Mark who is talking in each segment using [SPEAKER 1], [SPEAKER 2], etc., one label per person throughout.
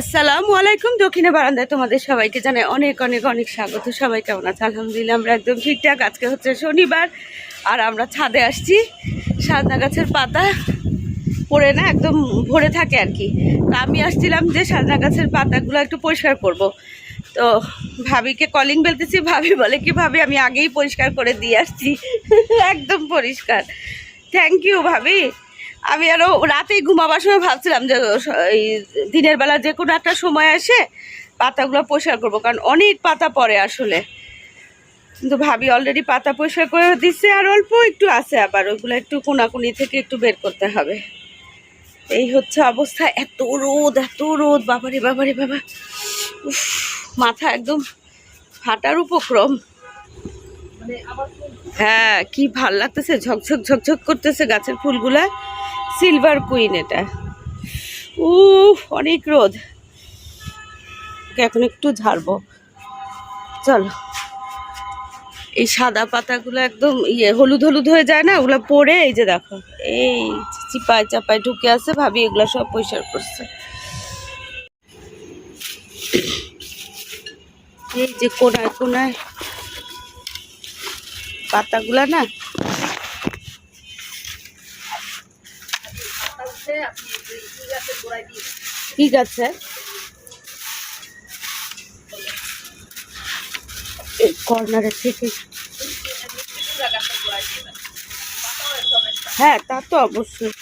[SPEAKER 1] আসসালামু আলাইকুম। দক্ষিণে বারান্দায় তোমাদের সবাইকে জানাই অনেক অনেক অনেক স্বাগত। সবাই কেমন আছে? আলহামদুলিল্লাহ আমরা একদম ঠিকঠাক। আজকে হচ্ছে শনিবার আর আমরা ছাদে আসছি। সাজনা গাছের পাতা পড়ে না একদম ভরে থাকে আর কি। তো আমি আসছিলাম যে সাজনা গাছের পাতাগুলো একটু পরিষ্কার করব। তো ভাবিকে কলিং বেলতেছি, ভাবি বলে কি ভাবি আমি আগেই পরিষ্কার করে দিয়ে আসছি একদম পরিষ্কার। থ্যাংক ইউ ভাবি। আমি আরও রাতেই ঘুমাবার সময় ভাবছিলাম যে এই দিনের বেলা যে কোনো একটা সময় এসে পাতাগুলো পরিষ্কার করবো, কারণ অনেক পাতা পড়ে আসলে। কিন্তু ভাবি অলরেডি পাতা পরিষ্কার করে দিচ্ছে, আর অল্প একটু আছে, আবার ওইগুলো একটু কোনাকুনি থেকে একটু বের করতে হবে। এই হচ্ছে অবস্থা। এত রোদ, বাবারে বাবারে বাবা, উফ, মাথা একদম ফাটার উপক্রম। হ্যাঁ, কি ভাল লাগতেছে, ঝকঝক ঝকঝক করতেছে গাছের ফুলগুলা। সিলভার কুইন এটা। অনেক রোদ। এখন একটু ঝাড়বো, চলো। এই সাদা পাতাগুলো একদম হলুদ হলুদ হয়ে যায় না, ওগুলো পরে এই যে দেখো এই চিপায় চাপায় ঢুকে আছে। ভাবি এগুলো সব পরিষ্কার করছে। এই যে কোনায় কোনায় পাতাগুলা না, ঠিক আছে। এই কর্নারের থেকে, হ্যাঁ তা তো অবশ্যই।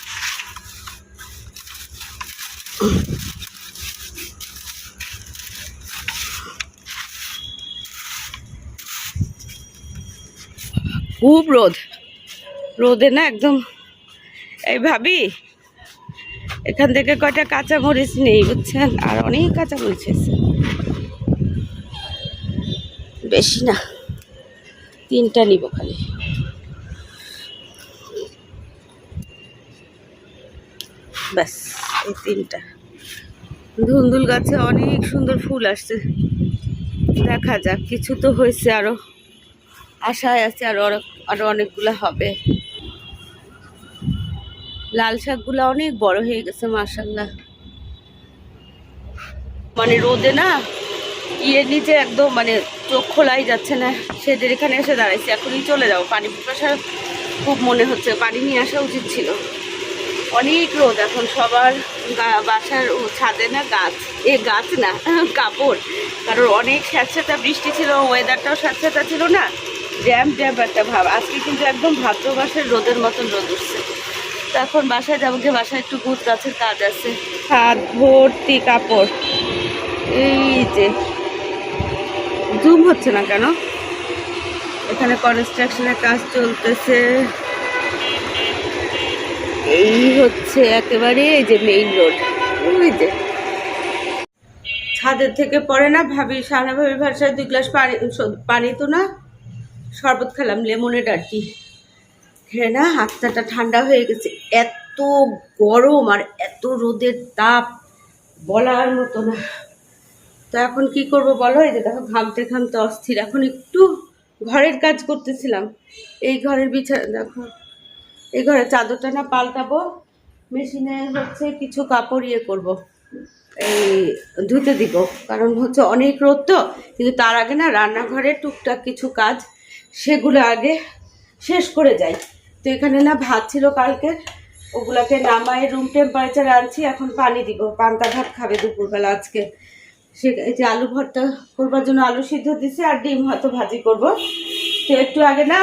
[SPEAKER 1] খুব রোদে না একদম। এই ভাবি এখান থেকে কয়টা কাঁচামরিচ নেই বুঝছেন, আর অনেক কাঁচামরিচ আছে, বেশি না, 3টা নিব খালি। ব্যাস এই 3টা। ধুন্দুল গাছে অনেক সুন্দর ফুল আসছে, দেখা যাক, কিছু তো হয়েছে, আরো আশায় আছে আরো অনেকগুলো হবে। লাল শাকগুলো অনেক বড় হয়ে গেছে মাশাআল্লাহ। মানে রোদে না নিচে একদম মানে চোখ খোলাই যাচ্ছে না। সেদের এখানে এসে দাঁড়াইছি, এখনই চলে যাবো। পানি পিপাসা খুব মনে হচ্ছে, পানি নিয়ে আসা উচিত ছিল। অনেক রোদ এখন। সবার বাসার ছাদে না গাছ না কাপড়, কারণ অনেক স্যাঁতস্যাঁতা বৃষ্টি ছিল, ওয়েদারটাও স্যাঁতস্যাঁতা ছিল না, জ্যাম একটা ভাব। আজকে কিন্তু একদম ভাদ্র মাসের রোদের মতন রোদ উঠছে। তো এখন বাসায় যাবো, গিয়ে বাসায় একটু গুছ গাছের কাজ আছে। হাত ভর্তি কাপড়। এই যে জুম হচ্ছে না কেন? এখানে কনস্ট্রাকশনের কাজ চলতেছে। এই হচ্ছে একেবারে এই যে মেইন রোড। ওই যে ছাদের থেকে পড়ে না ভাবি, সানা ভাবি ভাষায় 2 গ্লাস পানি তো না, শরবত খেলাম লেমনের আর কি। হ্যাঁ না, হাতটা ঠান্ডা হয়ে গেছে। এত গরম আর এত রোদের তাপ বলার মতো না। তো এখন কি করব বলো? এই যে দেখো ঘামতে ঘামতে অস্থির। এখন একটু ঘরের কাজ করতেছিলাম। এই ঘরের বিছানা দেখো, এই ঘরের চাদরটা না পাল্টাবো, মেশিনে হচ্ছে কিছু কাপড় করব, এই ধুতে দিব, কারণ হচ্ছে অনেক রোদ তো। কিন্তু তার আগে না রান্নাঘরে টুকটাক কিছু কাজ, সেগুলো আগে শেষ করে যাই। তো এখানে না ভাত ছিল কালকে, ওগুলাকে নামাই রুম টেম্পারেচারে আনছি। এখন পানি দিব, পান্তা ভাত খাবে দুপুরবেলা আজকে। এই যে আলু ভর্তা করবার জন্য আলু সিদ্ধ দিছি, আর ডিম হয়তো ভাজি করব। তো একটু আগে না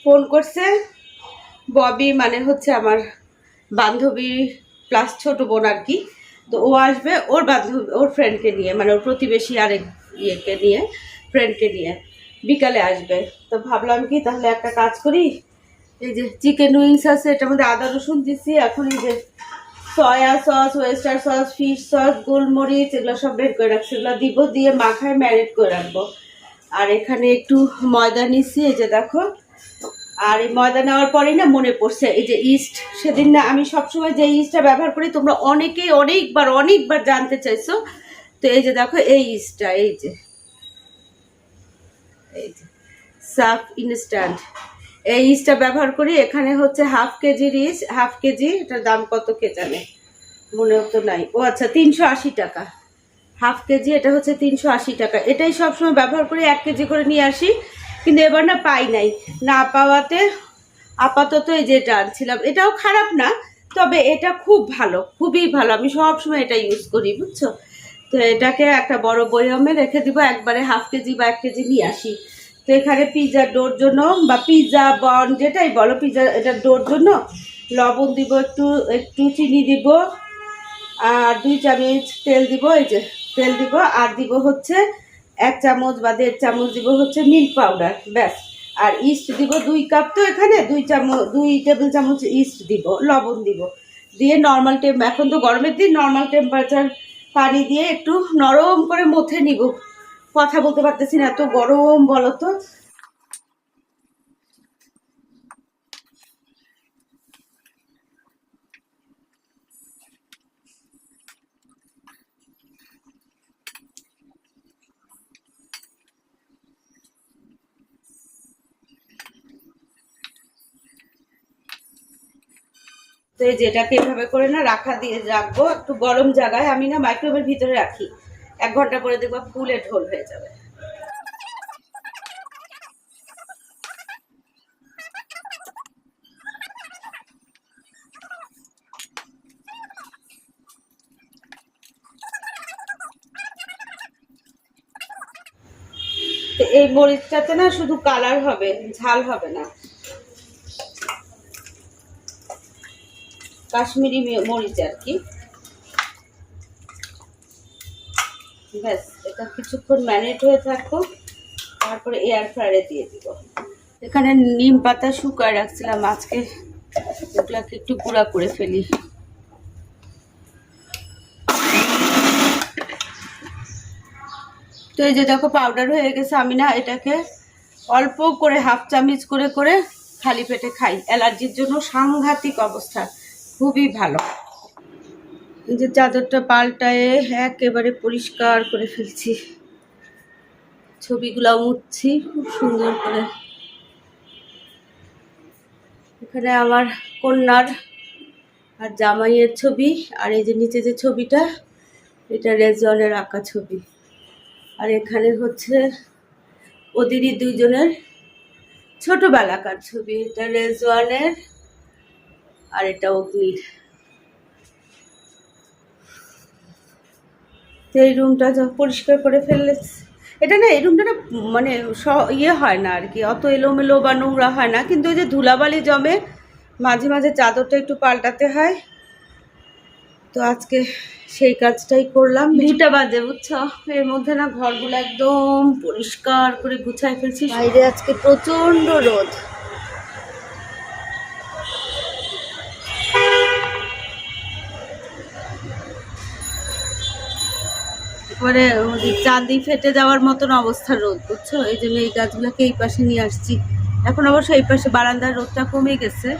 [SPEAKER 1] ফোন করছে ববি, মানে হচ্ছে আমার বান্ধবী প্লাস ছোট বোন আর কি। তো ও আসবে ওর বান্ধবী, ওর ফ্রেন্ডকে নিয়ে, মানে ওর প্রতিবেশী আরেক নিয়ে, ফ্রেন্ডকে নিয়ে বিকালে আসবে। তো ভাবলাম কি তাহলে একটা কাজ করি, এই যে চিকেন উইংস আছে, এটার মধ্যে আদা রসুন দিচ্ছি। এখন এই যে soya sauce, oyster sauce, fish sauce, গোলমরিচ, এগুলো সব বের করে রাখছি, এগুলো দিব, দিয়ে মাখায় ম্যারিনেট করে রাখবো। আর এখানে একটু ময়দা নিচ্ছি, এই যে দেখো, আর এই ময়দা নেওয়ার পরেই না মনে পড়ছে এই যে ইস্ট, সেদিন না আমি সবসময় যে ইস্টটা ব্যবহার করি তোমরা অনেকেই অনেকবার জানতে চাইছো। তো এই যে দেখো এই ইস্টটা, এই যে সাফ ইনস্ট্যান্ট এই ইস্টটা ব্যবহার করি। এখানে হচ্ছে হাফ কেজির ইস্ট, হাফ কেজি, এটার দাম কত কে জানে, মনেও তো নাই। ও আচ্ছা 380 টাকা হাফ কেজি, এটা হচ্ছে 380 টাকা। এটাই সবসময় ব্যবহার করি, 1 কেজি করে নিয়ে আসি, কিন্তু এবার না পাই নাই, না পাওয়াতে আপাতত এই যেটা আনছিলাম, এটাও খারাপ না, তবে এটা খুব ভালো, খুবই ভালো, আমি সবসময় এটা ইউজ করি বুঝছো। তো এটাকে একটা বড় বয়মে রেখে দিব, একবারে হাফ কেজি বা 1 কেজি নিয়ে আসি। তো এখানে পিৎজা ডোর জন্য বা পিৎজা বন যেটাই বলো, পিৎজা এটা ডোর জন্য লবণ দিব, একটু একটু চিনি দিব, আর 2 চামচ তেল দিব, এই যে তেল দিব, আর দিব হচ্ছে 1 চামচ বা 1.5 চামচ দিব হচ্ছে মিল্ক পাউডার, ব্যাস। আর ইস্ট দিব 2 কাপ, তো এখানে 2 টেবিল চামচ ইস্ট দিব, লবণ দিব, দিয়ে নর্মাল এখন তো গরমের দিন, নর্মাল টেম্পারেচার পানি দিয়ে একটু নরম করে মথে নিব। কথা বলতে পারতেছি না, এত গরম বলো তো। তো এই যেটাকে এভাবে করে না রাখবো একটু গরম জায়গায়, আমি না মাইক্রোওয়েভের ভিতরে রাখি, 1 ঘন্টা পরে দেখবো ফুলে ঢোল হয়ে যাবে। তো এই মরিচটাতে না শুধু কালার হবে, ঝাল হবে না, কাশ্মীরি মরিচ আর কি। ব্যাস, এটা কিছুক্ষণ ম্যারিনেট হয়ে থাকবো, তারপরে এয়ার ফ্রায়ারে দিয়ে দিব। এখানে নিম পাতা শুকায় রাখছিলাম, আজকে এগুলাকে একটু গুঁড়া করে ফেলি। তো এই যে দেখো পাউডার হয়ে গেছে, আমি না এটাকে অল্প করে হাফ চামচ করে করে খালি পেটে খাই, অ্যালার্জির জন্য সাংঘাতিক অবস্থা, খুবই ভালো। এই যে চাদরটা পাল্টায় একেবারে পরিষ্কার করে ফেলছি, ছবিগুলো মুছছি খুব সুন্দর করে। এখানে আমার কন্যার আর জামাইয়ের ছবি, আর এই যে নিচে যে ছবিটা, এটা রেজওয়ানের আঁকা ছবি, আর এখানে হচ্ছে ওদেরই 2 জনের ছোটবেলাকার ছবি, এটা রেজওয়ানের আর এটা অগ্নির। তো এই রুমটা পরিষ্কার করে ফেললে, এটা না এই রুমটা না মানে ইয়ে হয় না আর কি, অত এলোমেলো বা নোংরা হয় না, কিন্তু ওই যে ধুলাবালি জমে, মাঝে মাঝে চাদরটা একটু পাল্টাতে হয়। তো আজকে সেই কাজটাই করলাম। 2টা বাজে বুঝছো, এর মধ্যে না ঘরগুলো একদম পরিষ্কার করে গুছাই ফেলছি। বাইরে আজকে প্রচন্ড রোদ, এবারে চাঁদি ফেটে যাওয়ার মতন অবস্থা রোদ বুঝছো, এই জন্য এই গাছগুলোকে এই পাশে নিয়ে আসছি। এখন অবশ্য এই পাশে বারান্দার রোদটা কমে গেছে।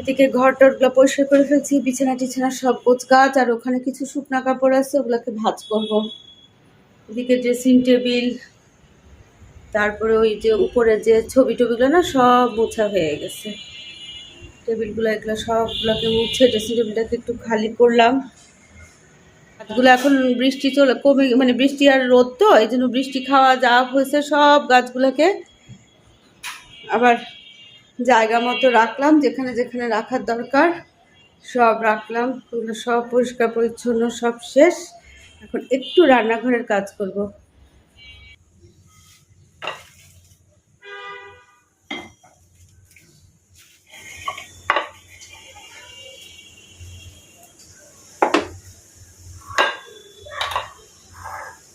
[SPEAKER 1] এদিকে ঘর টরগুলো পরিষ্কার করে ফেলছি, বিছানা টিছানা সব গোছগাছ, আর ওখানে কিছু শুকনা কাপড় আছে, ওগুলোকে ভাঁজ করব। এদিকে ড্রেসিং টেবিল, তারপরে ওই যে উপরে যে ছবি টবিগুলো না সব মোছা হয়ে গেছে, টেবিলগুলো এগুলো সবগুলোকে মুছে ড্রেসিং টেবিলটাকে একটু খালি করলাম। গাছগুলো এখন বৃষ্টি কমে, মানে বৃষ্টি আর রোদ তো, এই জন্য বৃষ্টি খাওয়া যা হয়েছে সব গাছগুলোকে আবার জায়গা মতো রাখলাম, যেখানে যেখানে রাখার দরকার সব রাখলাম, ওগুলো সব পরিষ্কার পরিচ্ছন্ন সব শেষ। এখন একটু রান্নাঘরের কাজ করব।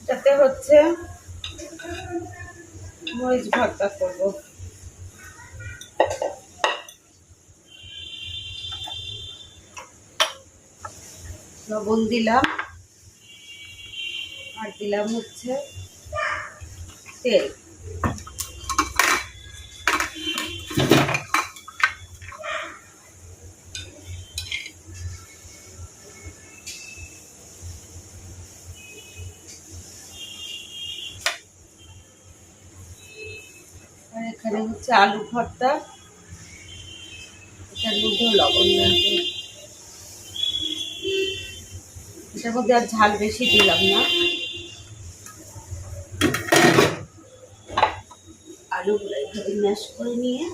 [SPEAKER 1] এটাতে হচ্ছে মরিচ ভর্তা করব। লবণ দিলাম, আর দিলাম হচ্ছে তেল। আর এখানে হচ্ছে আলু ভর্তা, এটার মধ্যে লবণ লাগবে, এটার মধ্যে আর ঝাল বেশি দিলাম না। আলুগুলো এইভাবে ম্যাশ করে নিয়ে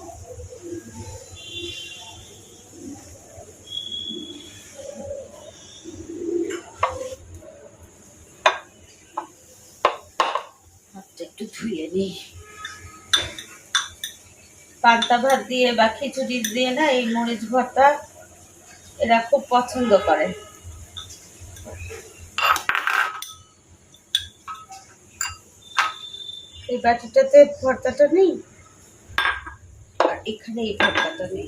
[SPEAKER 1] হাতটা একটু ধুয়ে নিই। পান্তা ভাত দিয়ে বা খিচুড়ি দিয়ে না এই মরিচ ভর্তা এরা খুব পছন্দ করে। এই বাটিটাতে ভর্তাটা নেই আর এখানে এই ভর্তাটা নেই।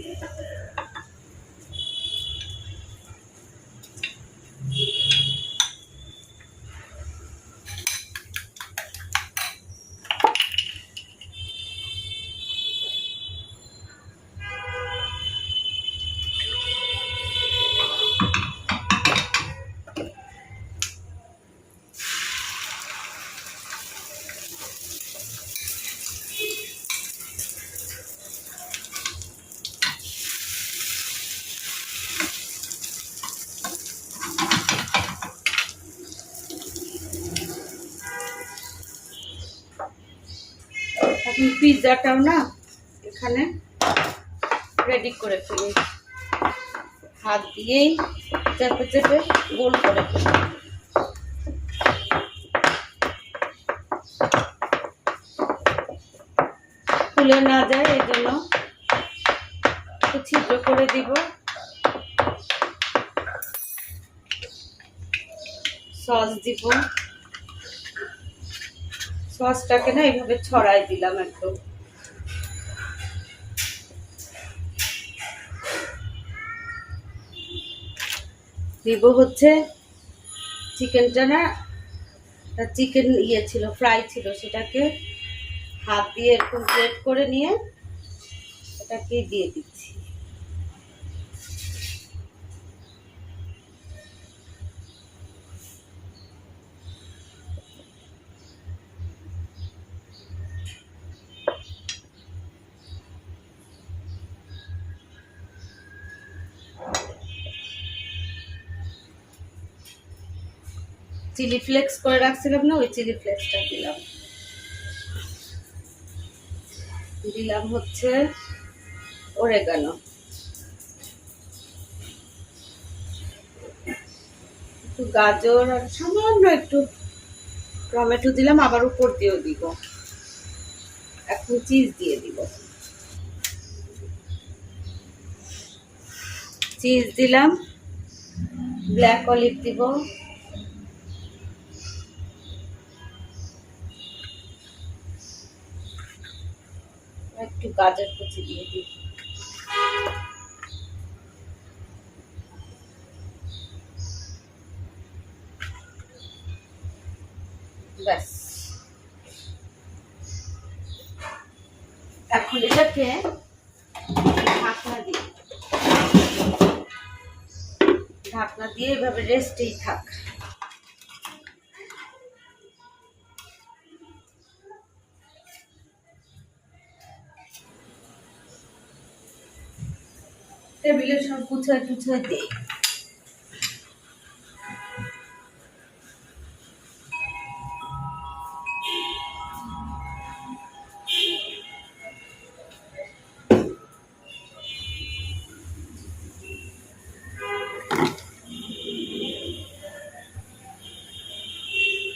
[SPEAKER 1] এখন পিৎজাটাও না এখানে রেডি করে ফেলি, হাত দিয়েই চেপে চেপে গোল করে ফেলি। খুলে না যায় এই জন্য একটু ছিদ্র করে দিব। সস দিব, সসটাকে না এইভাবে ছড়াই দিলাম একদম। দিব হচ্ছে চিকেনটা না, চিকেন ছিল ফ্রাই ছিল, সেটাকে হাত দিয়ে একটু গ্রেট করে নিয়ে এটাকে দিয়ে দিচ্ছি। চিলি ফ্লেক্স করে রাখছিলাম না, ওই চিলি ফ্লেক্সটা দিলাম। দিলাম হচ্ছে অরেগানো, একটু গাজর আর সামান্য একটু টমেটো দিলাম, আবার উপর দিয়েও দিব। এখন চিজ দিয়ে দিব, চিজ দিলাম, ব্ল্যাক অলিভ দিব, একটু গাজর কুচি দিয়ে দিই। ব্যাস, এখন এটাকে ঢাকনা দিই, ঢাকনা দিয়ে এভাবে রেস্টেই থাক। টেবিলে সব গুছায় টুছায় দিই।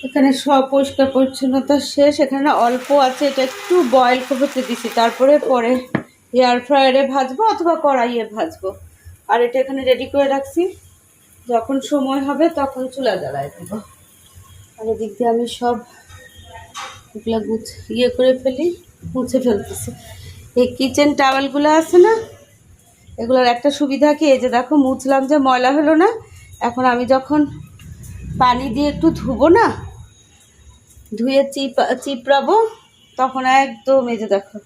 [SPEAKER 1] এখানে সব পরিষ্কার পরিচ্ছন্নতা শেষ। এখানে অল্প আছে, এটা একটু বয়েল করতে দিছি, তারপরে পরে এয়ার ফ্রায়ারে ভাজবো অথবা কড়াইয়ে ভাজবো। আর এটা এখানে রেডি করে রাখছি, যখন সময় হবে তখন চুলা জ্বালায় দেবো। আর এদিক দিয়ে আমি সব এগুলো করে ফেলি, মুছে ফেলতেছি। এই কিচেন টাওয়েলগুলো আছে না, এগুলোর একটা সুবিধা কি, এই যে দেখো মুছলাম যে ময়লা হলো না। এখন আমি যখন পানি দিয়ে একটু ধুবো না, ধুয়ে চিপড়াবো, তখন একদম এই যে দেখো,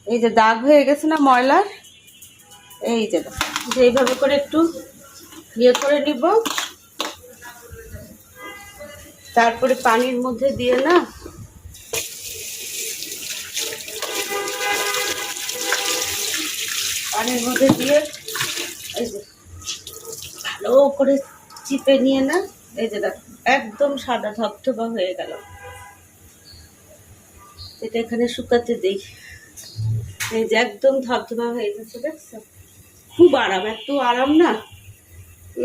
[SPEAKER 1] এই যে দাগ হয়ে গেছে না ময়লার, এই যে দেখো, যে এইভাবে করে একটু ইয়ে করে নিব, তারপরে পানির মধ্যে দিয়ে না পানির মধ্যে দিয়ে এই যে ভালো করে চিপে নিয়ে না, এই যে দেখো একদম সাদা ধবধবা হয়ে গেল। এটা এখানে শুকাতে দেই। এই যে একদম ধবধবা হয়ে গেছে, দেখছো? খুব আরাম, এত আরাম না।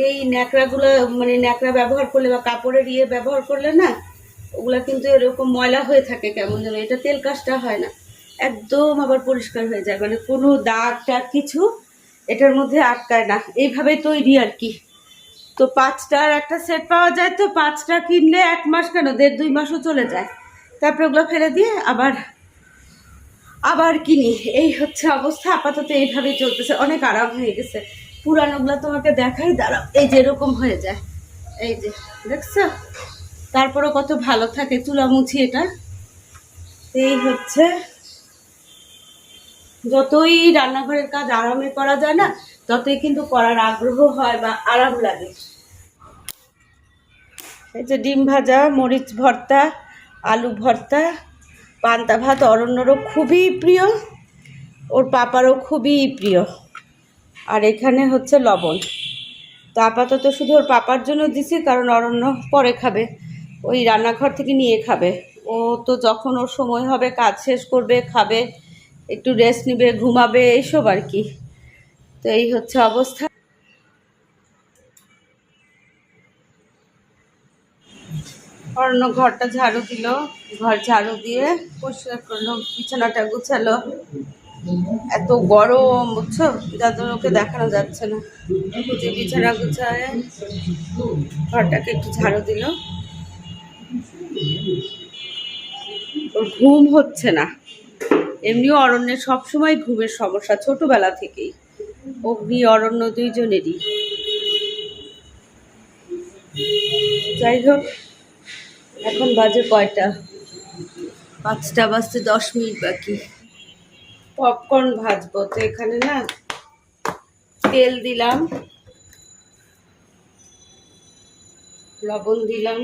[SPEAKER 1] এই ন্যাকড়াগুলো মানে ন্যাকড়া ব্যবহার করলে বা কাপড়ের ইয়ে ব্যবহার করলে না, ওগুলা কিন্তু এরকম ময়লা হয়ে থাকে কেমন যেন। এটা তেল কাজটা হয় না, একদম আবার পরিষ্কার হয়ে যায়, মানে কোনো দাগ টাগ কিছু এটার মধ্যে আটকায় না। এইভাবে তৈরি আর কি। তো 5টার একটা সেট পাওয়া যায়, তো 5টা কিনলে 1 মাস কেন 1.5-2 মাসও চলে যায়। তারপরে ওগুলো ফেলে দিয়ে আবার কিনি। এই হচ্ছে অবস্থা। আপাতত এইভাবেই চলতেছে, অনেক আরাম হয়ে গেছে। পুরানোগুলো তোমাকে দেখাই, দাঁড়াও। এই যে এরকম হয়ে যায়, এই যে দেখছো, তারপরে কত ভালো থাকে চুলা মুছি এটা। এই হচ্ছে, যতই রান্নাঘরের কাজ আরামে করা যায় না, ততই কিন্তু করার আগ্রহ হয় বা আরাম লাগে। এই যে ডিম ভাজা, মরিচ ভর্তা, আলু ভর্তা, পান্তা ভাত অরণ্যরও খুবই প্রিয়, ওর পাপারও খুবই প্রিয়। আর এখানে হচ্ছে লবণ। তো আপাতত শুধু ওর পাপার জন্য দিছি, কারণ অরণ্য পরে খাবে, ওই রান্নাঘর থেকে নিয়ে খাবে। ও তো যখন ওর সময় হবে কাজ শেষ করবে, খাবে, একটু রেস্ট নেবে, ঘুমাবে, এইসব আর কি। তো এই হচ্ছে অবস্থা। অরণ্য ঘরটা ঝাড়ু দিল, ঘর ঝাড়ু দিয়ে পরিষ্কার করলো, বিছানাটা গুছালো। এত গরম বুঝছো, যাদের ওকে দেখানো যাচ্ছে না। যে বিছানা গুছায় ঘরটাকে একটু ঝাড়ু দিল। ওর ঘুম হচ্ছে না, এমনিও অরণ্যের সবসময় ঘুমের সমস্যা ছোটবেলা থেকেই, অগ্নি অরণ্য দুইজনেরই। যাই হোক, এখন বাজে কয়টা, 5টা বাজতে 10 মিনিট বাকি। পপকর্ন ভাজবো, তো এখানে না তেল দিলাম, লবণ দিলাম,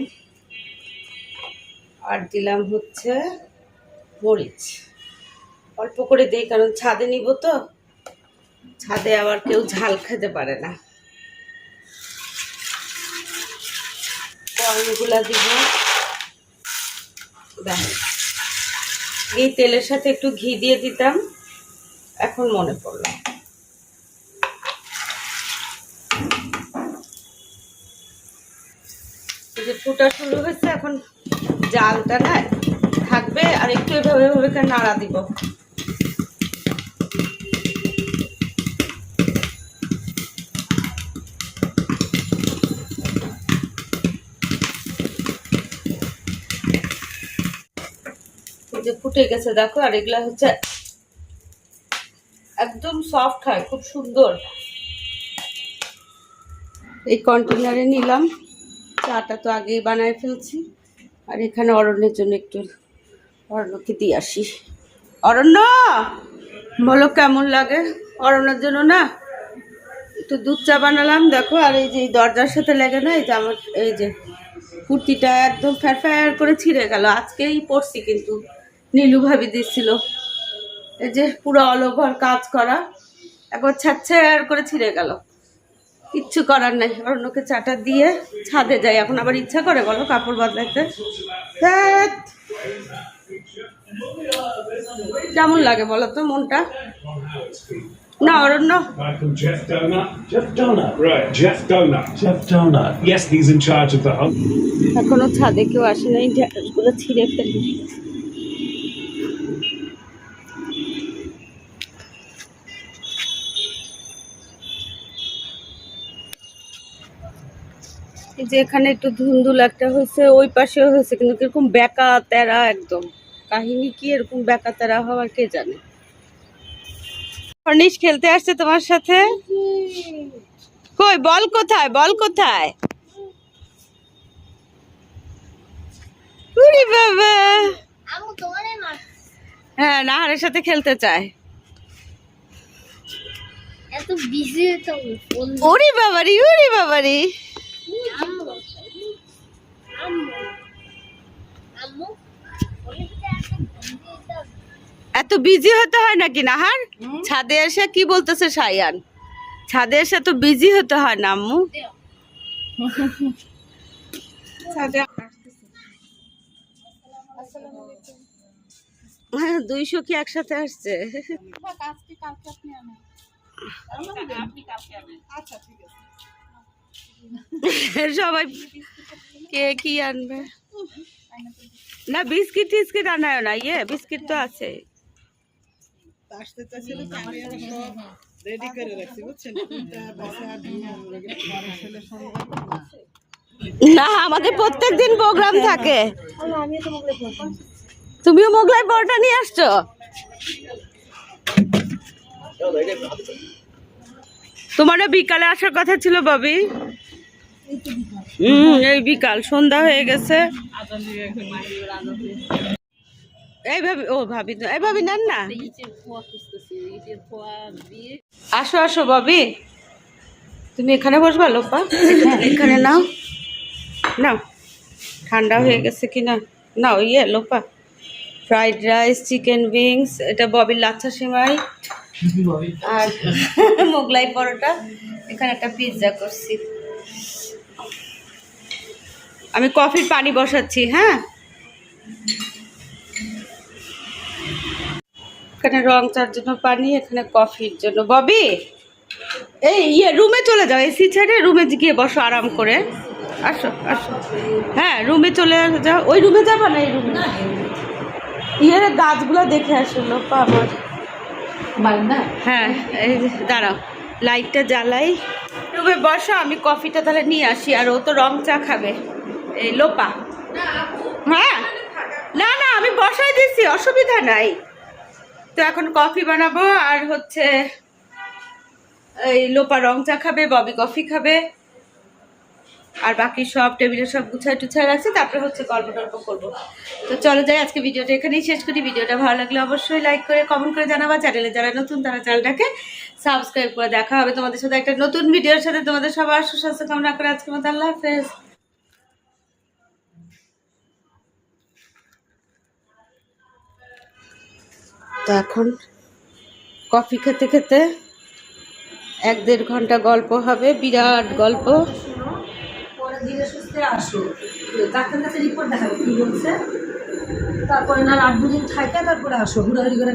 [SPEAKER 1] আর দিলাম হচ্ছে মরিচ। অল্প করে দিই, কারণ ছাদে নিব, তো ছাদে আবার কেউ ঝাল খেতে পারে না। কর্নগুলা দিব, এই তেলের সাথে একটু ঘি দিয়ে দিতাম, এখন মনে পড়লো। যে ফুটা শুরু হয়েছে, এখন জালটা না থাকবে, আর একটু এভাবে এভাবে নাড়া দিব। যে ফুটে গেছে দেখো, আর এগুলা হচ্ছে একদম সফট হয়, খুব সুন্দর। এই কন্টেনারে নিলাম, চাটা তো আগেই বানায় ফেলছি। আর এখানে অরণ্যের জন্য একটু, অরণ্যকে দিয়ে আসি। অরণ্য, বলো কেমন লাগে? অরণ্যের জন্য না একটু দুধ চা বানালাম দেখো। আর এই যে দরজার সাথে লেগে না, এই যে আমার এই যে কুর্তিটা একদম ফ্যার ফ্যার করে ছিঁড়ে গেল, আজকেই পরছি, কিন্তু নীলু ভাবি দিচ্ছিল। এই যে পুরো অল ওভার কাজ করা, একবার ছ্যাঁচ্ছ্যাঁর করে ছিঁড়ে গেল। কিচ্ছু করার নাই, অরণ্যকে চাটা দিয়ে ছাদে যাই। এখন আবার ইচ্ছা করে বলো কাপড় বদলাইতে? কেমন লাগে বলো তো মনটা? না অরণ্য, এখনো ছাদে কেউ আসে নাই, ঢেঁড়সগুলো ছিঁড়ে ফেলি। এই যে এখানে একটু ধুন্দুল একটা হয়েছে, ওই পাশেও হয়েছে, কিন্তু কিরকম বেকা তেরা একদম। কাহিনী কি এরকম বেকা তেরা হওয়ার কে জানে। ফর্নিশ খেলতে আসছে তোমার সাথে? কই বল কোথায়, বল কোথায়? উরি বাবা, হ্যাঁ, নাহারের সাথে খেলতে চায়।
[SPEAKER 2] এত বিজি তো
[SPEAKER 1] ওরে বাবারি, ওরে বাবারি। এত বিজি হতে হয় নাকি নাহার? ছাদে এসে কি বলতেছে সায়ান? ছাদে এসে তো বিজি হতে হয় না আম্মু? হ্যাঁ, 200 কি একসাথে আসছে? সবাই কে কি আনবে? না, বিস্কিট টিস্কিট আনায় না। বিস্কিট তো আছে। না, আমাদের প্রত্যেকদিন প্রোগ্রাম থাকে। তুমিও মোগলাই পরোটা নিয়ে আসছো? তোমারও বিকালে আসার কথা ছিল ববি। এই বিকাল সন্ধ্যা হয়ে গেছে। এই ভাবি, ও ভাবি তো, এই ভাবি নেন না। আসো আসো ববি, তুমি এখানে বসবা লোপা? এখানে নাও নাও, ঠান্ডা হয়ে গেছে কিনা নাও। Lopa, fried rice, chicken wings, এটা ববির লাচ্ছা সেমাই আর মোগলাই পরোটা। এখানে একটা পিৎজা করছি। আমি কফির পানি বসাচ্ছি। হ্যাঁ, এখানে রং চার জন্য পানি, এখানে কফির জন্য। ববি, এই রুমে চলে যাও, এসি ছেড়ে রুমে গিয়ে বসো আরাম করে। আসো আসো, হ্যাঁ রুমে চলে যাও। ওই রুমে যাবো না, এই রুমে। গাছগুলো দেখে আসো লোপা আমার। হ্যাঁ, এই দাঁড়াও, লাইটটা জ্বালাই। রুমে বসো, আমি কফিটা তাহলে নিয়ে আসি। আর ও তো রং চা খাবে, এই লোপা। হ্যাঁ, না না, আমি বসাই দিচ্ছি, অসুবিধা নাই। তো এখন কফি বানাবো, আর হচ্ছে এই লোপা রং চা খাবে, ববি কফি খাবে, আর বাকি সব টেবিলে সব গুছাই টুছাই রাখছি। তারপরে হচ্ছে গল্প টল্প করবো। তো চলো যাই, আজকে ভিডিওটা এখানেই শেষ করি। ভিডিওটা ভালো লাগলে অবশ্যই লাইক করে কমেন্ট করে জানাবা। চ্যানেলে যারা নতুন তারা চ্যানেলটাকে সাবস্ক্রাইব করে। দেখা হবে তোমাদের সাথে একটা নতুন ভিডিওর সাথে। তোমাদের সবার সুস্বাস্থ্য কামনা করে আজকের মতো আল্লাহ হাফেজ। তো এখন কফি খেতে খেতে 1-1.5 ঘন্টা গল্প হবে, বিরাট গল্প।
[SPEAKER 3] ধীরে সুস্থে আসো, ডাক্তার কাছে রিপোর্ট দেখাবো কি বলছে, তারপরে না 8 দিন থাকে, তারপরে আসো হুড়াহুড়ি করে।